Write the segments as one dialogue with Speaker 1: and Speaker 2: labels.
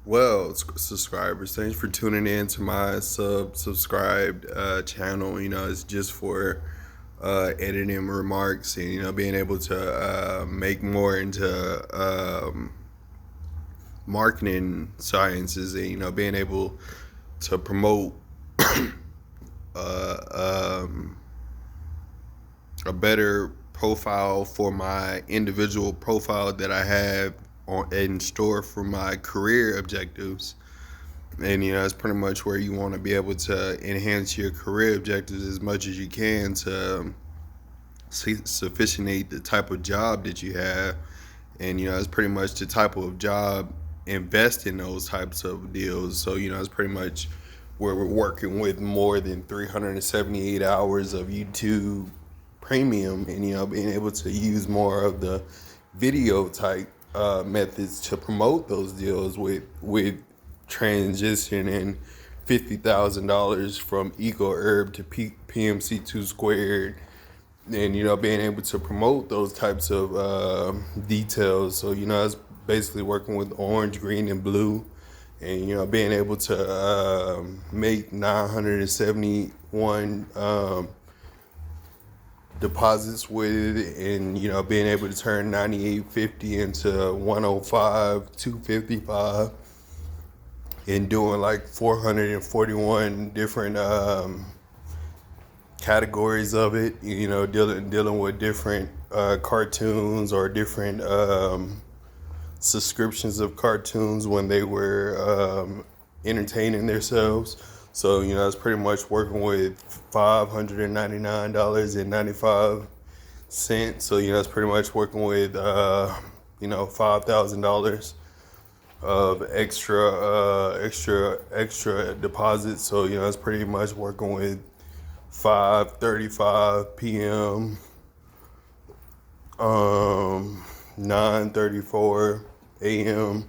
Speaker 1: Subscribers, thanks for tuning in to my subscribed channel. It's just for editing remarks and being able to make more into marketing sciences and being able to promote um, a better profile for my individual profile that I have in store for my career objectives. And it's pretty much where you want to be able to enhance your career objectives as much as you can to sufficientate the type of job that you have. And it's pretty much the type of job invest in those types of deals. So it's pretty much where we're working with more than 378 hours of YouTube premium, and being able to use more of the video type methods to promote those deals with transitioning $50,000 from Eco Herb to PMC2 squared, and being able to promote those types of details. So it's basically working with orange, green, and blue, and being able to make 971 deposits with it, and being able to turn 9850 into 105 255, and doing like 441 different categories of it, dealing with different cartoons or different subscriptions of cartoons when they were entertaining themselves. So it's pretty much working with $599.95. So it's pretty much working with $5,000 of extra deposits. So it's pretty much working with 5:35 p.m. 9:34 a.m.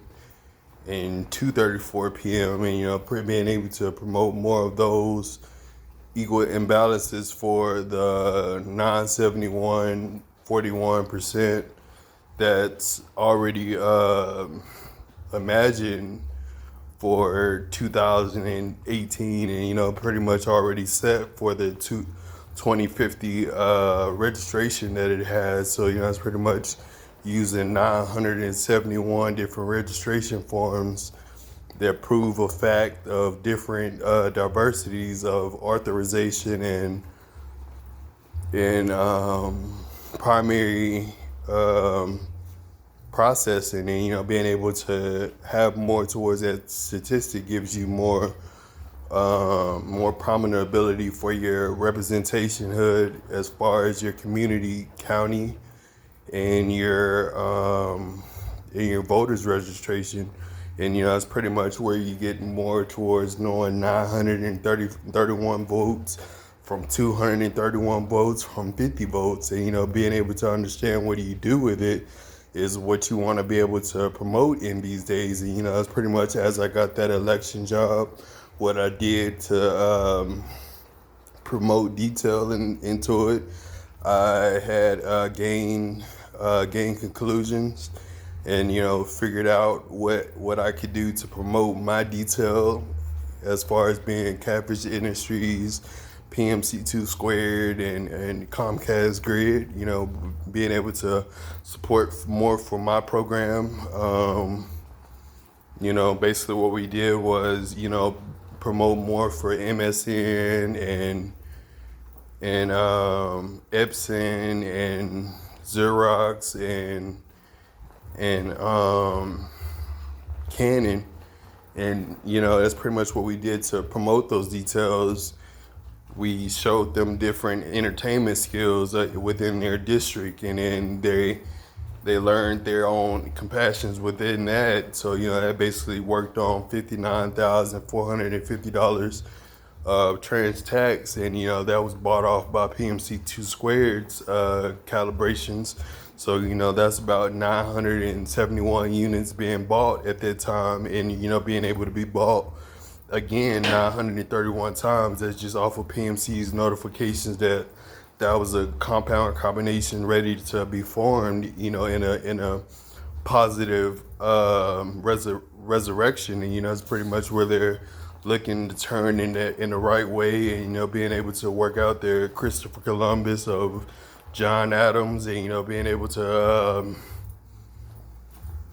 Speaker 1: and 2:34 p.m. and being able to promote more of those equal imbalances for the 971.41% that's already imagined for 2018, and pretty much already set for the 2050 registration that it has. So it's pretty much using 971 different registration forms that prove a fact of different diversities of authorization and primary processing, and being able to have more towards that statistic gives you more prominent ability for your representationhood as far as your community, county, and your voters registration. And that's pretty much where you get more towards knowing 931 votes from 231 votes from 50 votes, and being able to understand what do you do with it is what you want to be able to promote in these days. And that's pretty much, as I got that election job, what I did to promote detail into it. I had gained conclusions, and figured out what I could do to promote my detail as far as being Catfish Industries, PMC2 squared, and Comcast grid. Being able to support more for my program. Basically what we did was promote more for MSN and Epson and Xerox and Canon, and that's pretty much what we did to promote those details. We showed them different entertainment skills within their district, and then they learned their own compassions within that. So that basically worked on $59,450 of trans tax, and that was bought off by PMC2 squared's calibrations. So that's about 971 units being bought at that time, and being able to be bought again 931 times. That's just off of PMC's notifications that was a compound combination ready to be formed, in a positive resurrection, and it's pretty much where they're looking to turn in the right way, and being able to work out their Christopher Columbus of John Adams, and being able to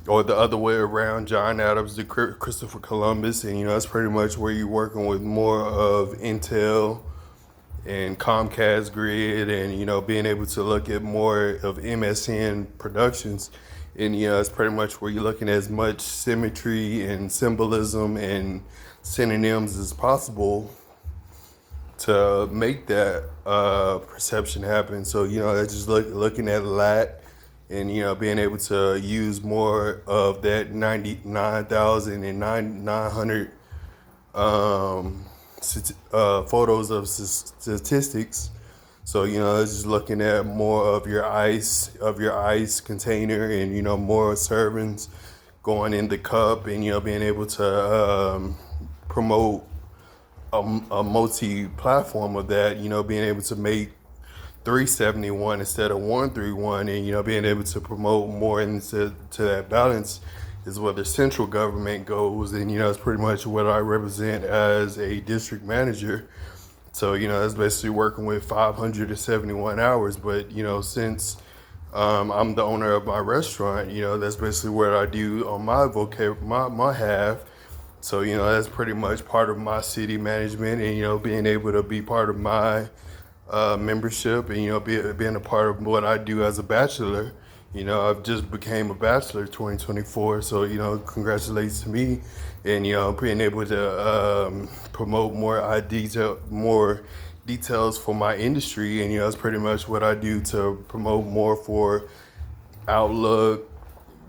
Speaker 1: or the other way around, John Adams to Christopher Columbus, and that's pretty much where you're working with more of Intel and Comcast grid, and being able to look at more of MSN productions, and it's pretty much where you're looking at as much symmetry and symbolism and synonyms as possible to make that perception happen. So that's just looking at lat, and being able to use more of that 99,900 photos of statistics. So it's just looking at more of your ice container, and more servings going in the cup, and being able to promote a multi-platform of that. Being able to make 371 instead of 131, and being able to promote more into that balance is where the central government goes, and it's pretty much what I represent as a district manager. So that's basically working with 571 hours. But since I'm the owner of my restaurant, that's basically what I do on my half. So that's pretty much part of my city management, and being able to be part of my membership, and being a part of what I do as a bachelor. I've just became a bachelor 2024, so congratulations to me, and being able to promote more details for my industry, and that's pretty much what I do to promote more for Outlook,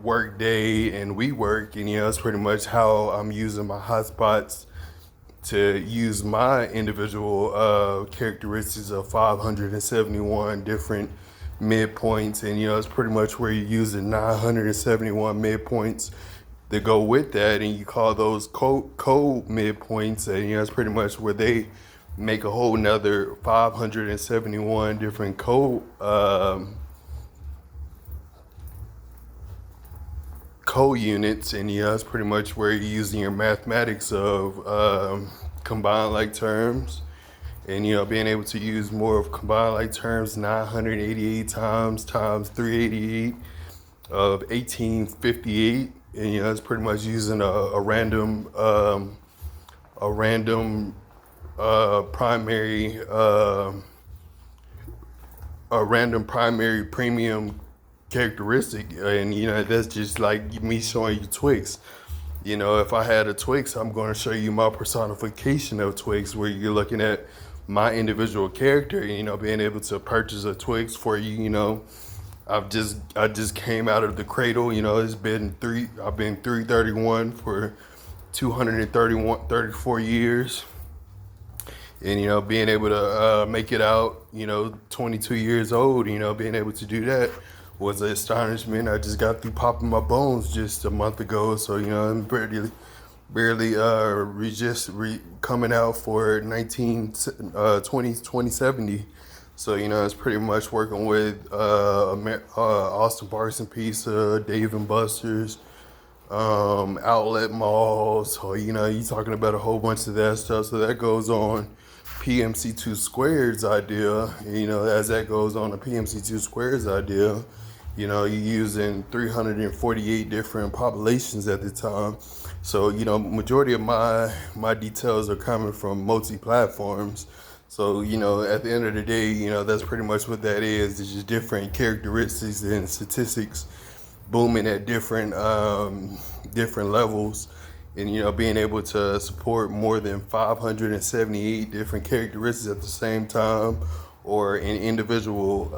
Speaker 1: Workday, and WeWork, and that's pretty much how I'm using my hotspots to use my individual characteristics of 571 different midpoints, and it's pretty much where you're using 971 midpoints to go with that, and you call those code midpoints, and it's pretty much where they make a whole nother 571 different code units, and it's pretty much where you're using your mathematics of combined like terms, and being able to use more of combined like terms 988 times 388 of 1858, and it's pretty much using a random primary premium characteristic, and that's just like me showing you Twix. If I had a Twix, I'm going to show you my personification of Twix, where you're looking at my individual character, being able to purchase a Twix for you. I just came out of the cradle. I've been 331 for 34 years, and being able to make it out 22 years old, being able to do that was an astonishment. I just got through popping my bones just a month ago, so I'm barely coming out for 2070. So it's pretty much working with Austin Parks and Pizza, Dave and Buster's, outlet malls. So you're talking about a whole bunch of that stuff. So that goes on PMC2 Squared's idea. As that goes on the PMC2 Squared's idea, you're using 348 different populations at the time. So, majority of my details are coming from multi-platforms. So, at the end of the day, that's pretty much what that is. It's just different characteristics and statistics booming at different levels. And, being able to support more than 578 different characteristics at the same time, or in individual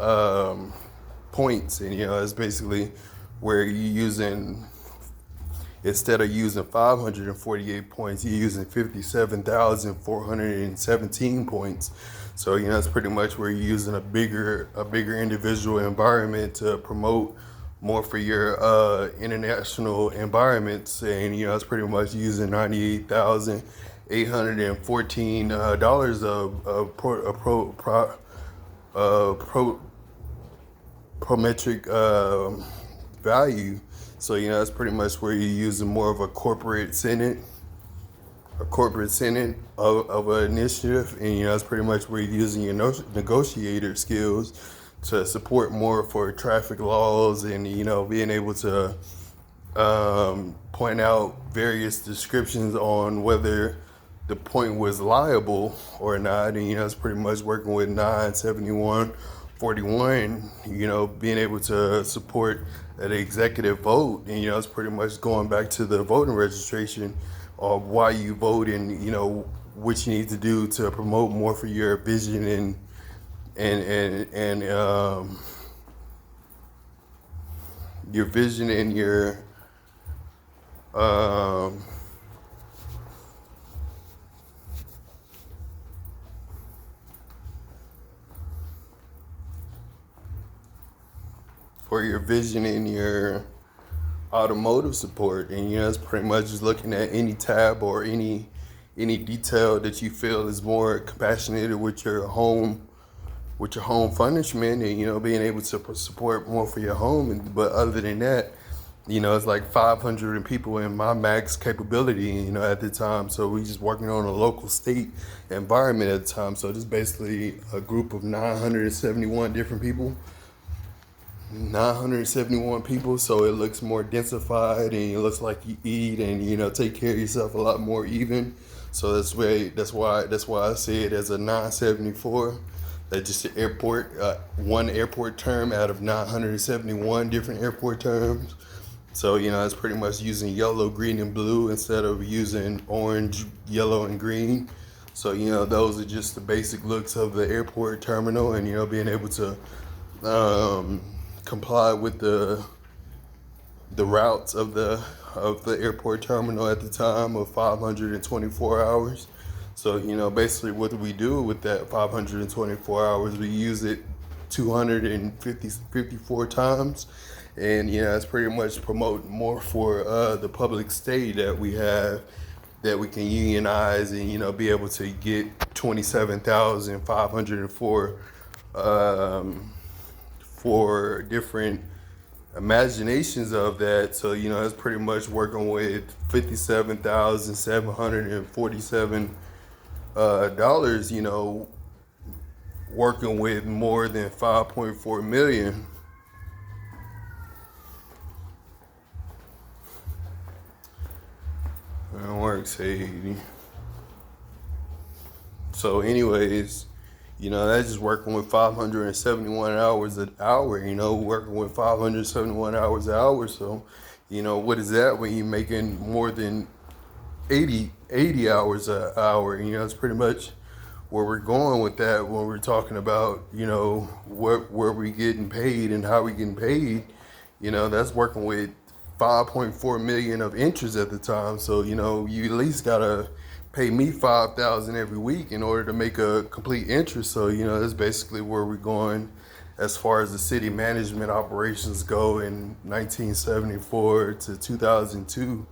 Speaker 1: points, and it's basically where you're using, instead of using 548 points, you're using 57,417 points. So it's pretty much where you're using a bigger individual environment to promote more for your international environments, and it's pretty much using $98,814 of prometric value So, that's pretty much where you're using more of a corporate senate of an initiative. And, that's pretty much where you're using your negotiator skills to support more for traffic laws and, being able to point out various descriptions on whether the point was liable or not. And, it's pretty much working with 97141, being able to support an executive vote. And, it's pretty much going back to the voting registration of why you vote and, what you need to do to promote more for your vision and your vision and your for your vision and your automotive support. And, it's pretty much just looking at any tab or any detail that you feel is more compassionate with your home furnishment, and, being able to support more for your home. But other than that, it's like 500 people in my max capability, at the time. So we just working on a local state environment at the time. So just basically a group of 971 different people. 971 people, so it looks more densified and it looks like you eat and take care of yourself a lot more even. So that's why I say it as a 974. That's just an airport, one airport term out of 971 different airport terms. So it's pretty much using yellow, green, and blue instead of using orange, yellow, and green. So those are just the basic looks of the airport terminal, and being able to comply with the routes of the airport terminal at the time of 524 hours. So basically what we do with that 524 hours, we use it 254 times, and it's pretty much promoting more for the public stay that we have, that we can unionize and be able to get 27,504 for different imaginations of that. So it's pretty much working with $57,747 dollars, working with more than 5.4 million. It works 80. So anyways, that's just working with 571 hours an hour, working with 571 hours an hour. So, what is that when you're making more than 80 hours an hour? It's pretty much where we're going with that when we're talking about, where we getting paid and how we getting paid. That's working with 5.4 million of interest at the time. So, you at least gotta pay me $5,000 every week in order to make a complete interest. So, that's basically where we're going as far as the city management operations go in 1974 to 2002.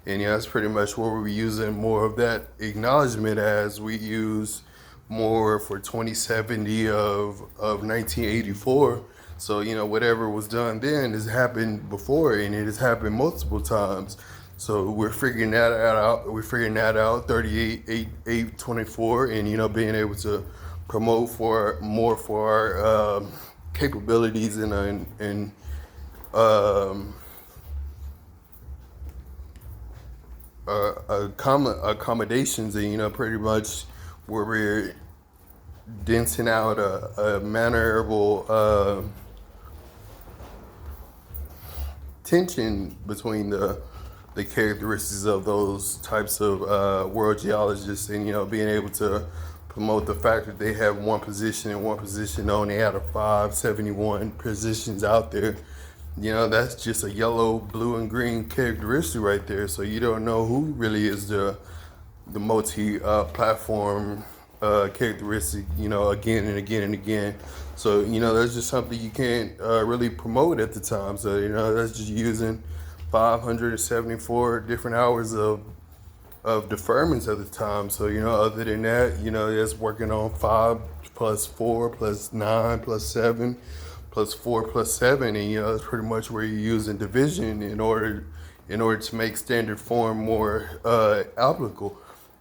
Speaker 1: And that's pretty much where we're using more of that acknowledgement as we use more for 2070 of 1984. So, whatever was done then has happened before, and it has happened multiple times. So we're figuring that out. 38/8/24, and being able to promote for more for our capabilities and accommodations, and pretty much where we're densing out a mannerable tension between the characteristics of those types of world geologists, and being able to promote the fact that they have one position and one position only out of 571 positions out there. That's just a yellow, blue, and green characteristic right there. So you don't know who really is the multi-platform characteristic, again and again and again. So, that's just something you can't really promote at the time. So, that's just using 574 different hours of deferments at the time. So, other than that, that's working on 5 plus 4 plus 9 plus 7 plus 4 plus 7, and that's pretty much where you're using division in order to make standard form more applicable.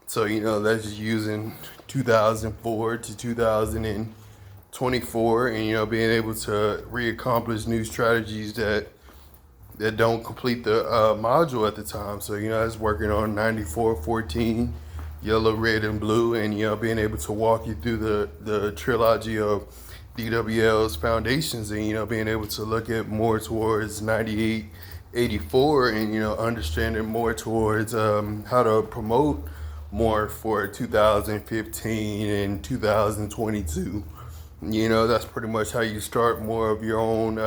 Speaker 1: So that's just using 2004 to 2024, and being able to reaccomplish new strategies that don't complete the module at the time. So it's working on 9414, yellow, red, and blue, and being able to walk you through the trilogy of DWL's foundations, and being able to look at more towards 9884, and understanding more towards how to promote more for 2015 and 2022. That's pretty much how you start more of your own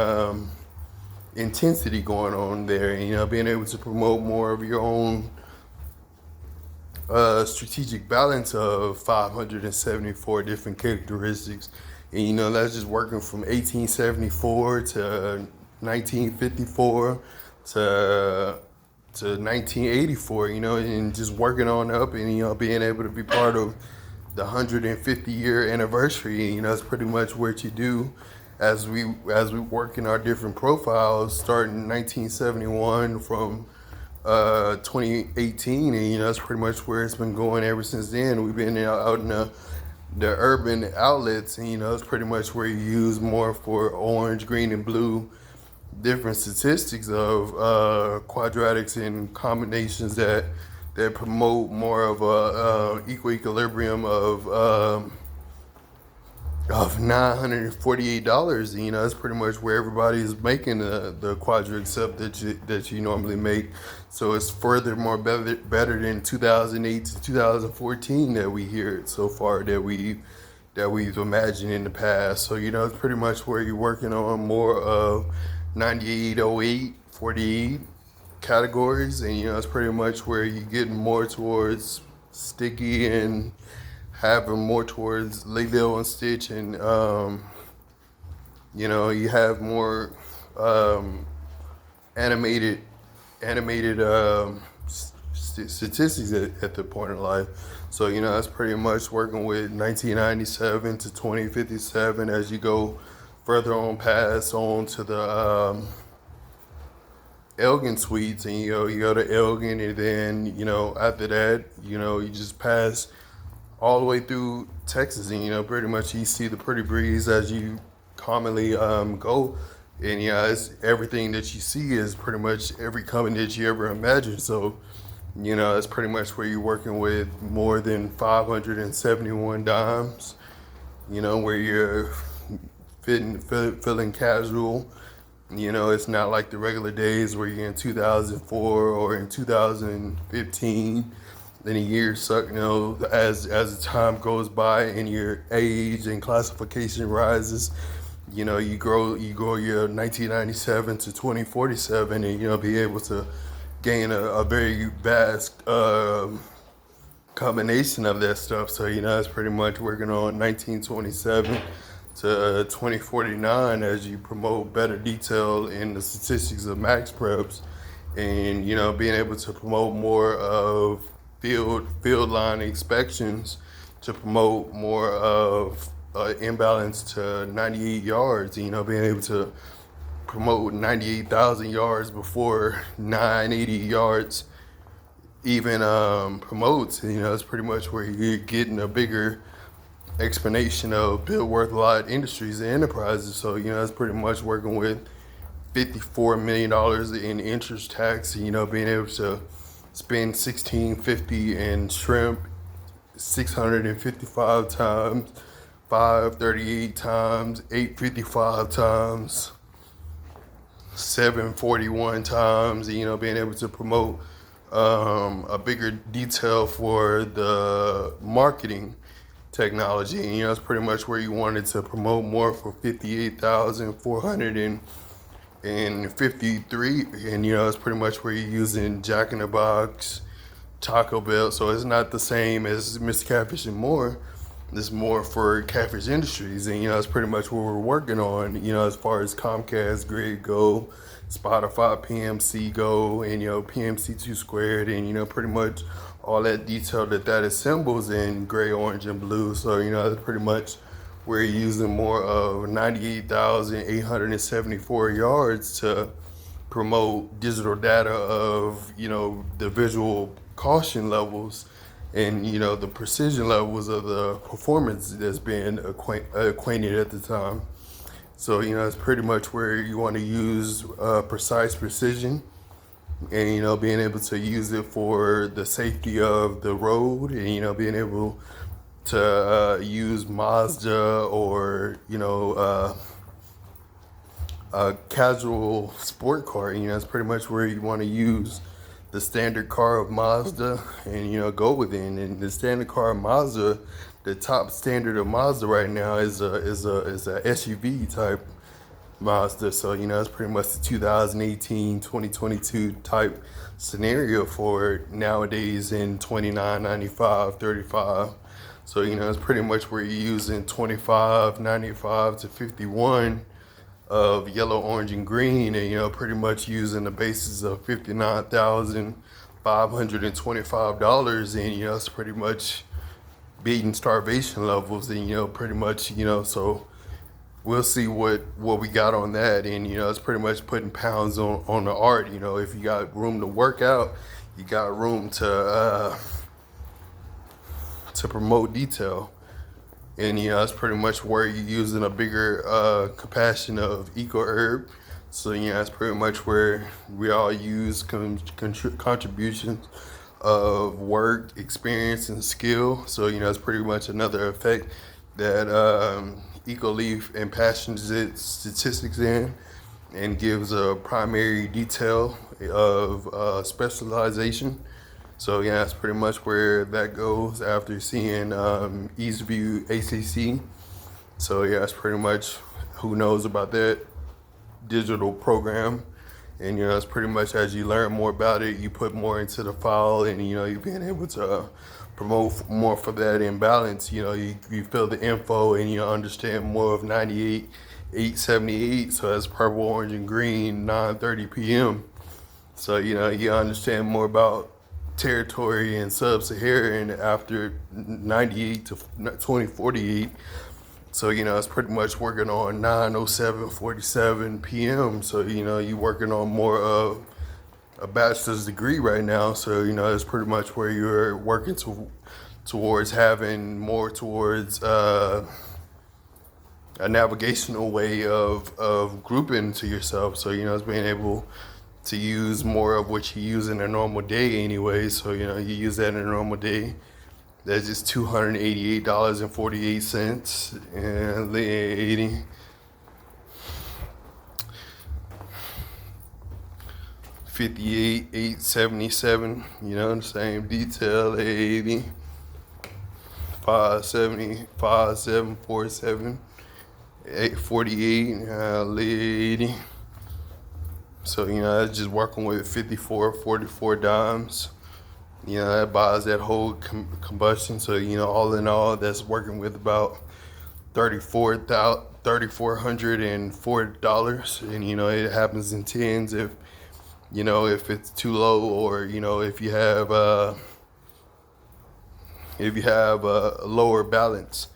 Speaker 1: intensity going on there, and being able to promote more of your own strategic balance of 574 different characteristics. And that's just working from 1874 to 1954 to 1984, and just working on up, and being able to be part of the 150-year anniversary. That's pretty much what you do as we work in our different profiles, starting in 1971 from 2018, and that's pretty much where it's been going ever since then. We've been out in the urban outlets, and it's pretty much where you use more for orange, green, and blue different statistics of quadratics and combinations that promote more of a equilibrium of $948. That's pretty much where everybody is making the quadratic sub that you normally make. So it's furthermore better than 2008 to 2014 that we hear so far that we've imagined in the past. So it's pretty much where you're working on more of 9808, 48 categories, and it's pretty much where you're getting more towards sticky and having more towards Lego and Stitch, and you have more animated statistics at the point in life. So that's pretty much working with 1997 to 2057 as you go further on past on to the Elgin suites, and you go to Elgin, and then after that you just pass all the way through Texas, and pretty much you see the pretty breeze as you commonly go, and it's everything that you see is pretty much every company that you ever imagined. So it's pretty much where you're working with more than 571 dimes, where you're feeling casual. It's not like the regular days where you're in 2004 or in 2015. Then a year suck, as the time goes by and your age and classification rises, you grow your 1997 to 2047, and be able to gain a very vast combination of that stuff. So it's pretty much working on 1927 to 2049 as you promote better detail in the statistics of max preps, and being able to promote more of field line inspections to promote more of imbalance to 98 yards, being able to promote 98,000 yards before 980 yards even promotes. It's pretty much where you're getting a bigger explanation of bill worth a lot industries and enterprises. So it's pretty much working with $54 million in interest tax, being able to spend $1650 in shrimp 655 times, 538 times, 855 times, 741 times, being able to promote a bigger detail for the marketing technology. And it's pretty much where you wanted to promote more for 58,453, and it's pretty much where you're using Jack in the Box, Taco Bell. So it's not the same as Mr. Catfish and More. It's more for Catfish Industries, and it's pretty much what we're working on, as far as Comcast Grid go, Spotify PMC go, and PMC 2 squared, and pretty much all that detail that assembles in gray, orange, and blue. So that's pretty much we're using more of 98,874 yards to promote digital data of, the visual caution levels and, the precision levels of the performance that's being acquainted at the time. So, it's pretty much where you want to use precise precision and, being able to use it for the safety of the road and, being able to use Mazda or, a casual sport car. That's pretty much where you want to use the standard car of Mazda and, go within. And the standard car of Mazda, the top standard of Mazda right now is a SUV type Mazda. So, it's pretty much the 2018, 2022 type scenario for it nowadays in 2995, 35. So, it's pretty much where you're using 2595 to 51 of yellow, orange, and green, and, pretty much using the basis of $59,525. And, it's pretty much beating starvation levels. And, pretty much, so we'll see what we got on that. And, it's pretty much putting pounds on the art. If you got room to work out, you got room to promote detail. And, that's pretty much where you're using a bigger capacity of eco-herb. So, that's pretty much where we all use contributions of work, experience, and skill. So, it's pretty much another effect that EcoLeaf and passions its statistics in and gives a primary detail of specialization. So, that's pretty much where that goes after seeing Eastview ACC. So, that's pretty much who knows about that digital program. And, it's pretty much as you learn more about it, you put more into the file and, you're being able to promote more for that imbalance. You fill the info and you understand more of 98,878. So that's purple, orange, and green, 9:30 p.m. So, you understand more about territory and sub-Saharan after 98 to 2048. So, it's pretty much working on 9:07:47 p.m. So, you're working on more of a bachelor's degree right now. So, it's pretty much where you're working towards having more towards a navigational way of grouping to yourself. So, it's being able to use more of what you use in a normal day anyway. So, you use that in a normal day. That's just $288.48 and the 80. 58,877, the same detail, 80. 570, 5747, 848, 80. So, that's just working with 54.44 dimes. That buys that whole combustion. So, all in all, that's working with about $3,404. And, it happens in tens if it's too low, or, if you have a lower balance.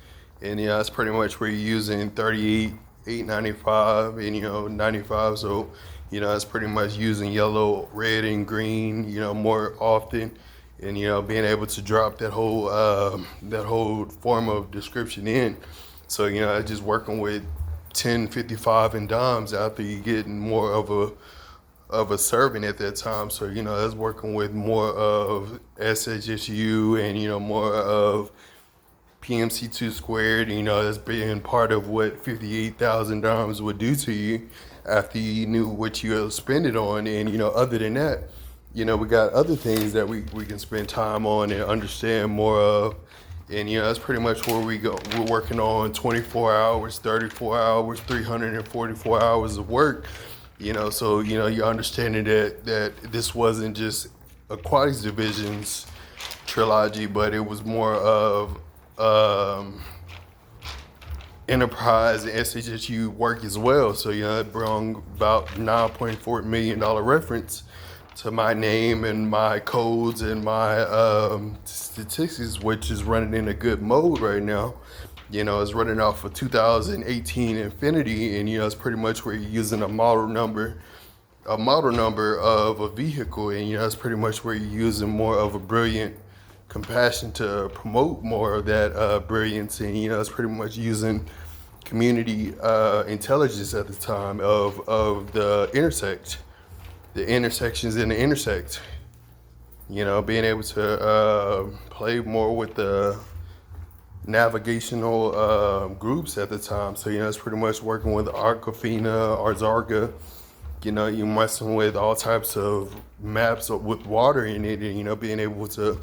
Speaker 1: And, that's pretty much where you're using 38,895 and, 95. So, it's pretty much using yellow, red, and green, more often. And, being able to drop that whole form of description in. So, just working with 10, 55, and dimes after you getting more of a serving at that time. So, that's working with more of SHSU and, more of PMC2 squared. That's being part of what 58,000 dimes would do to you after you knew what you were spending on. And, other than that, we got other things that we can spend time on and understand more of. And, that's pretty much where we go. We're working on 24 hours, 34 hours, 344 hours of work. So, you're understanding that this wasn't just Aquatics Division's trilogy, but it was more of Enterprise and SHSU work as well. So, it brought about $9.4 million reference to my name and my codes and my statistics, which is running in a good mode right now. It's running off a 2018 Infinity, and it's pretty much where you're using a model number of a vehicle, and that's pretty much where you're using more of a brilliant compassion to promote more of that brilliance, and it's pretty much using community intelligence at the time of the intersections in the intersect. Being able to play more with the navigational groups at the time. So it's pretty much working with Arcafina, Arzarga. You're messing with all types of maps with water in it, and being able to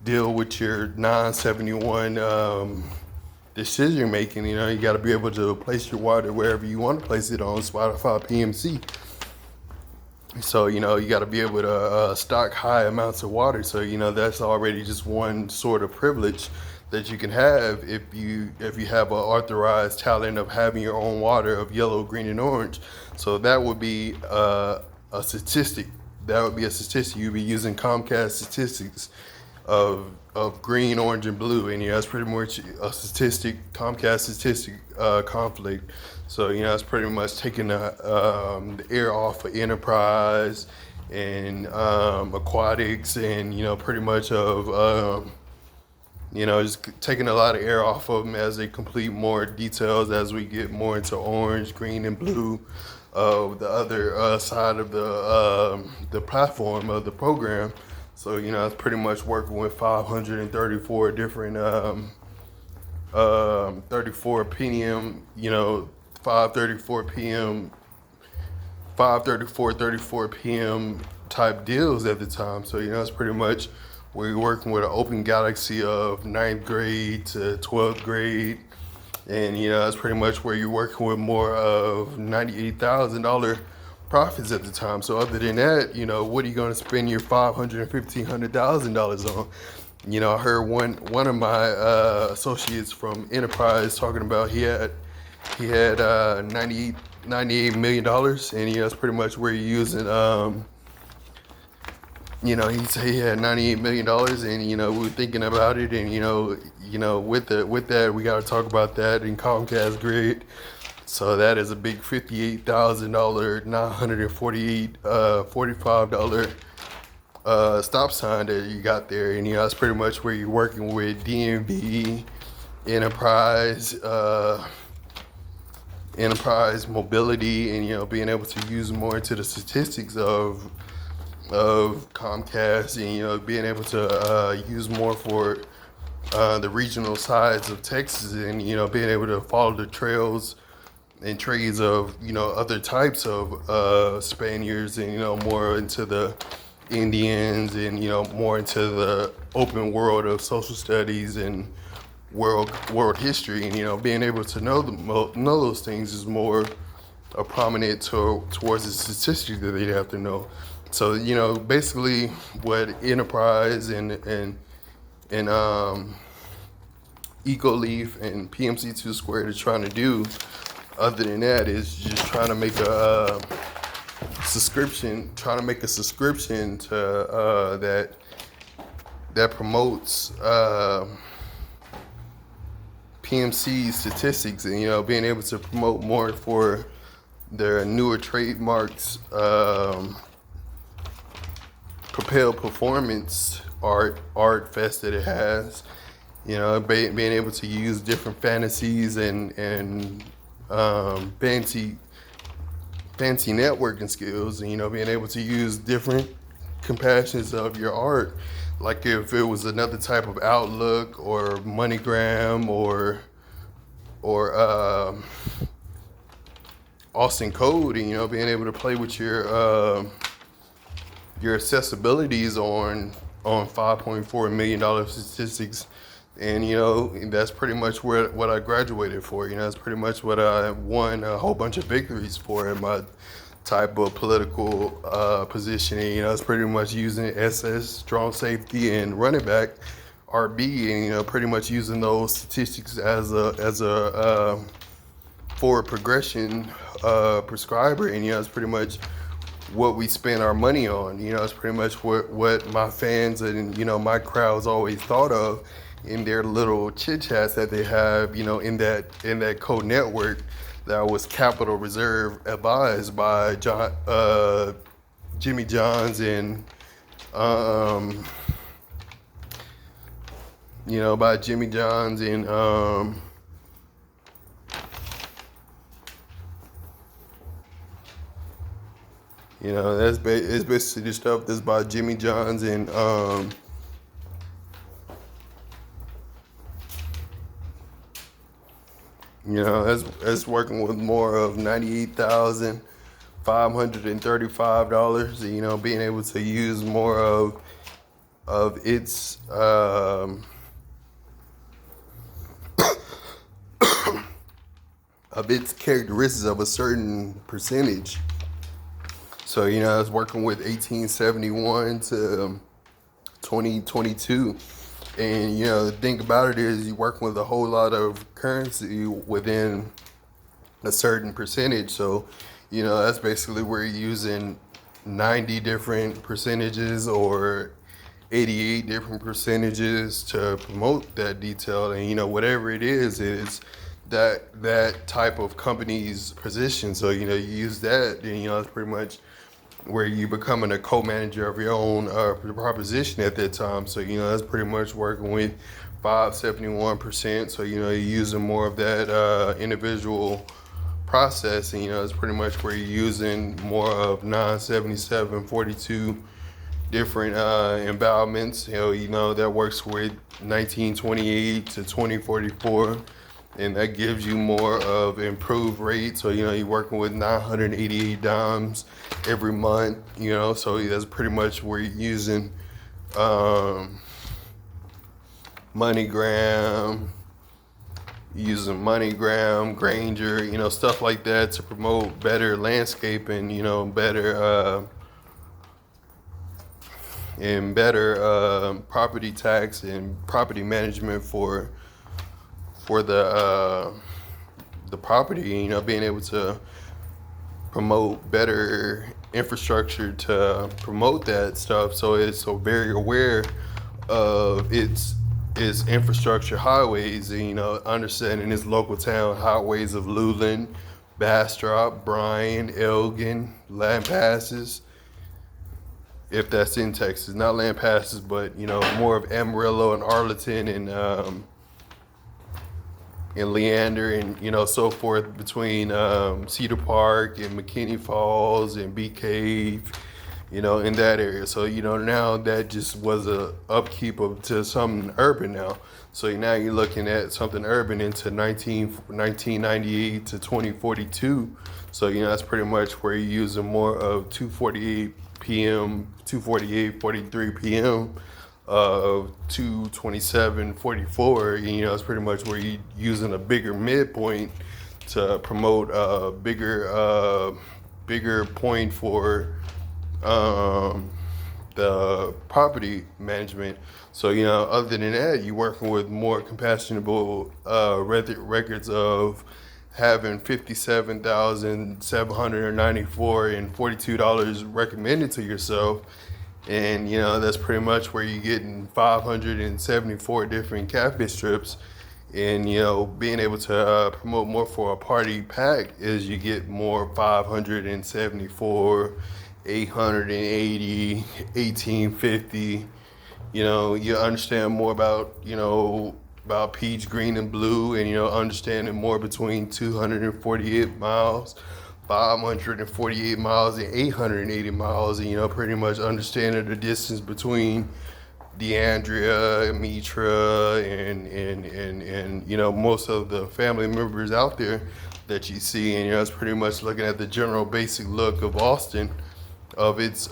Speaker 1: deal with your 971 decision making. You got to be able to place your water wherever you want to place it on Spotify PMC. So you got to be able to stock high amounts of water. So that's already just one sort of privilege that you can have if you have an authorized talent of having your own water of yellow, green, and orange. So that would be a statistic. That would be a statistic. You'd be using Comcast statistics of green, orange, and blue, and that's pretty much a statistic, Comcast statistic conflict. So it's pretty much taking the air off of enterprise and aquatics, and pretty much of just taking a lot of air off of them as they complete more details as we get more into orange, green, and blue. The other side of the platform of the program. So it's pretty much working with 534 different 34 p.m. 5:34 p.m. 5:34 p.m. type deals at the time. So it's pretty much we're working with an open galaxy of 9th grade to 12th grade, and it's pretty much where you're working with more of $98,000 profits at the time. So other than that, what are you going to spend your $500,000 and $1,500,000 on? I heard one of my associates from Enterprise talking about he had $98 million, and that's pretty much where you're using he said he had $98 million, and we were thinking about it, and with that we got to talk about that in Comcast grid. So that is a big $58,000, $945 stop sign that you got there, and that's pretty much where you're working with DMV, enterprise mobility, and being able to use more into the statistics of Comcast, and being able to use more for the regional sides of Texas, and being able to follow the trails and trades of other types of Spaniards, and more into the Indians, and more into the open world of social studies and world history, and being able to know those things is more prominent towards the statistics that they'd have to know. So basically what Enterprise and EcoLeaf and PMC2 Squared is trying to do, other than that, is just trying to make a subscription to that promotes PMC statistics, and being able to promote more for their newer trademarks, Propel Performance art fest that it has, being able to use different fantasies and fancy networking skills, and being able to use different compassions of your art, like if it was another type of Outlook or MoneyGram or Austin Code, and being able to play with your accessibilities on $5.4 million statistics. And that's pretty much what I graduated for. That's pretty much what I won a whole bunch of victories for in my type of political positioning. It's pretty much using SS, strong safety, and running back, RB, and pretty much using those statistics as a forward progression prescriber. And it's pretty much what we spend our money on. It's pretty much what my fans and my crowds always thought of in their little chit chats that they have, in that code network that was Capital Reserve advised by Jimmy Johns and um, by Jimmy Johns and it's basically the stuff that's by Jimmy Johns and that's working with more of $98,535. Being able to use more of its characteristics of a certain percentage. So it's working with 1871 to 2022. And the thing about it is you're working with a whole lot of currency within a certain percentage. So that's basically where you're using 90 different percentages or 88 different percentages to promote that detail. And whatever it is that type of company's position. So you use that, and it's pretty much where you becoming a co-manager of your own proposition at that time. So that's pretty much working with 571%. So you're using more of that individual process, and it's pretty much where you're using more of 97742 different endowments. That works with 1928 to 2044. And that gives you more of improved rates. So, you're working with 988 dimes every month, so that's pretty much where you're using MoneyGram, Granger, stuff like that to promote better landscaping, better property tax and property management for the property, being able to promote better infrastructure to promote that stuff. So it's so very aware of its infrastructure highways, and understanding its local town highways of Luland, Bastrop, Bryan, Elgin, Lampasas, if that's in Texas, not Lampasas, but more of Amarillo and Arlington and Leander and so forth, between Cedar Park and McKinney Falls and Bee Cave, in that area. So now that just was a upkeep to something urban now. So now you're looking at something urban into 1998 to 2042. So that's pretty much where you're using more of 43 p.m. Of 227.44, it's pretty much where you're using a bigger midpoint to promote a bigger point for the property management. So other than that, you're working with more compassionable records of having $57,794 and $42 recommended to yourself. And that's pretty much where you're getting 574 different catfish strips. And being able to promote more for a party pack is you get more 574, 880, 1850. You understand more about about peach, green, and blue, and understanding more between 248 miles, 548 miles, and 880 miles, and pretty much understanding the distance between DeAndrea, Mitra, and most of the family members out there that you see. And it's pretty much looking at the general basic look of Austin, of its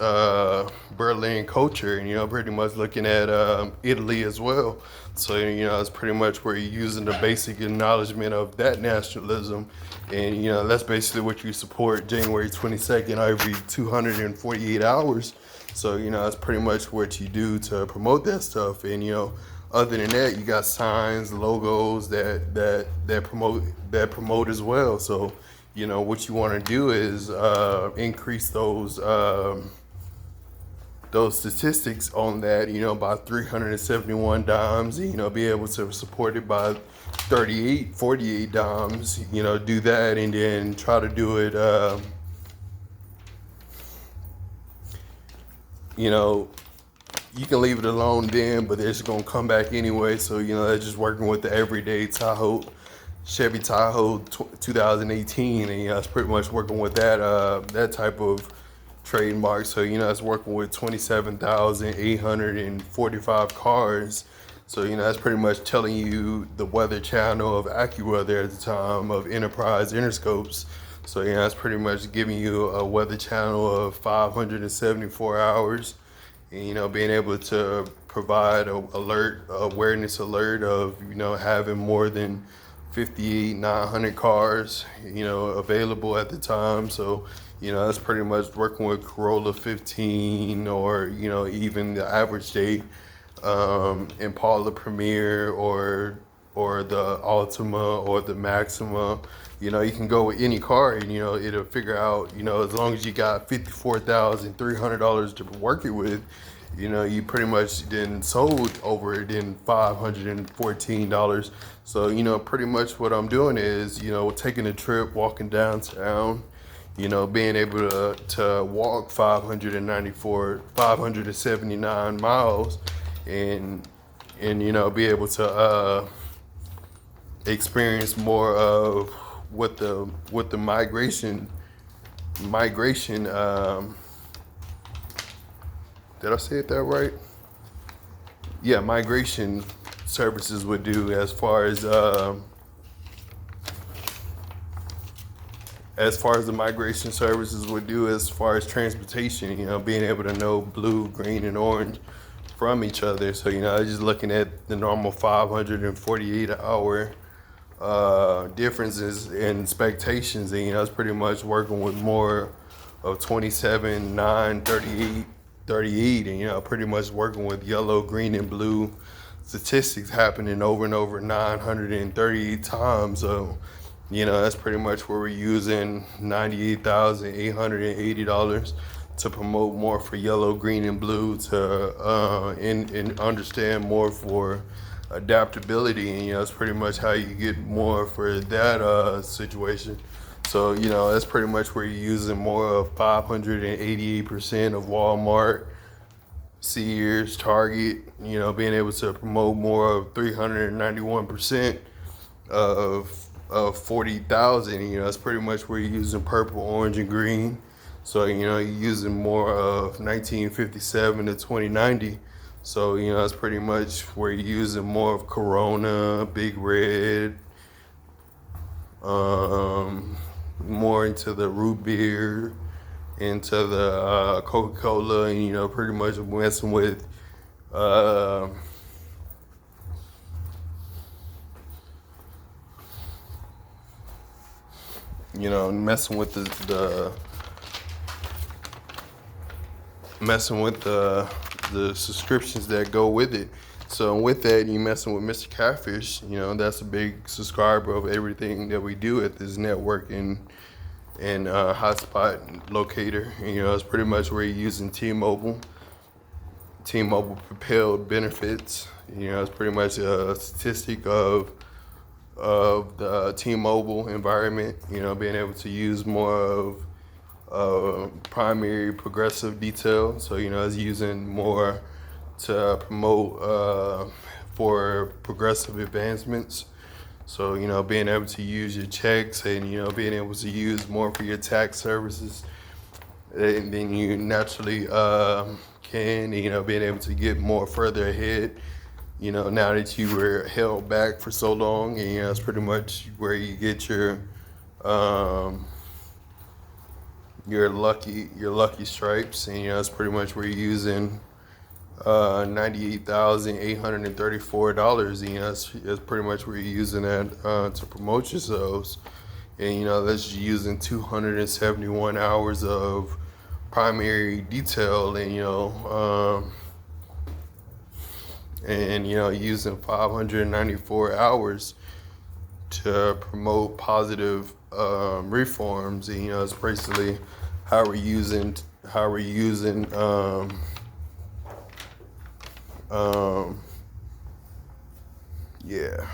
Speaker 1: Berlin culture, and pretty much looking at Italy as well. So it's pretty much where you're using the basic acknowledgement of that nationalism, and that's basically what you support January 22nd every 248 hours. So that's pretty much what you do to promote that stuff. And other than that, you got signs, logos that promote as well. So what you want to do is increase those statistics on that, by 371 dimes, be able to support it by 38, 48 dimes, do that, and then try to do it, you can leave it alone then, but it's going to come back anyway. So, that's just working with the everyday Chevy Tahoe 2018, and, it's pretty much working with that type of trademark. So, it's working with 27,845 cars. So, that's pretty much telling you the weather channel of AccuWeather at the time of Enterprise Interscopes. So, that's pretty much giving you a weather channel of 574 hours. And, being able to provide awareness alert of, having more than 58,900 cars, available at the time. So, that's pretty much working with Corolla 15 or, even the average date, Impala Premier or the Altima or the Maxima. You can go with any car and, it'll figure out, as long as you got $54,300 to work it with, you pretty much then sold over then $514. So, pretty much what I'm doing is, taking a trip, walking downtown, being able to walk 579 miles and be able to experience more of what the migration did I say it that right? Yeah, migration services would do as far as the migration services would do as far as transportation, being able to know blue, green, and orange from each other. So, I was just looking at the normal 548 hour differences in expectations, and, it's pretty much working with more of 27, 9, 38, and, pretty much working with yellow, green, and blue statistics happening over and over 938 times. So, that's pretty much where we're using $98,880 to promote more for yellow, green, and blue to and understand more for adaptability. And, that's pretty much how you get more for that situation. So, that's pretty much where you're using more of 588% of Walmart, Sears, Target, being able to promote more of 391% of 40,000. That's pretty much where you're using purple, orange, and green. So, you're using more of 1957 to 2090. So, that's pretty much where you're using more of Corona, Big Red, more into the root beer, into the Coca-Cola, and, pretty much messing with messing with the subscriptions that go with it. So with that, you messing with Mr. Catfish, that's a big subscriber of everything that we do at this network and hotspot locator. And, it's pretty much where you're using T-Mobile propelled benefits. It's pretty much a statistic of the T-Mobile environment, being able to use more of primary progressive detail. So, it's using more to promote for progressive advancements. So, being able to use your checks and, being able to use more for your tax services. And then you naturally can, being able to get more further ahead, now that you were held back for so long. And, it's pretty much where you get your lucky stripes. And, it's pretty much where you're using $98,834. That's pretty much where you're using that to promote yourselves. And, that's using 271 hours of primary detail, and using 594 hours to promote positive reforms, and it's basically how we're using um, yeah.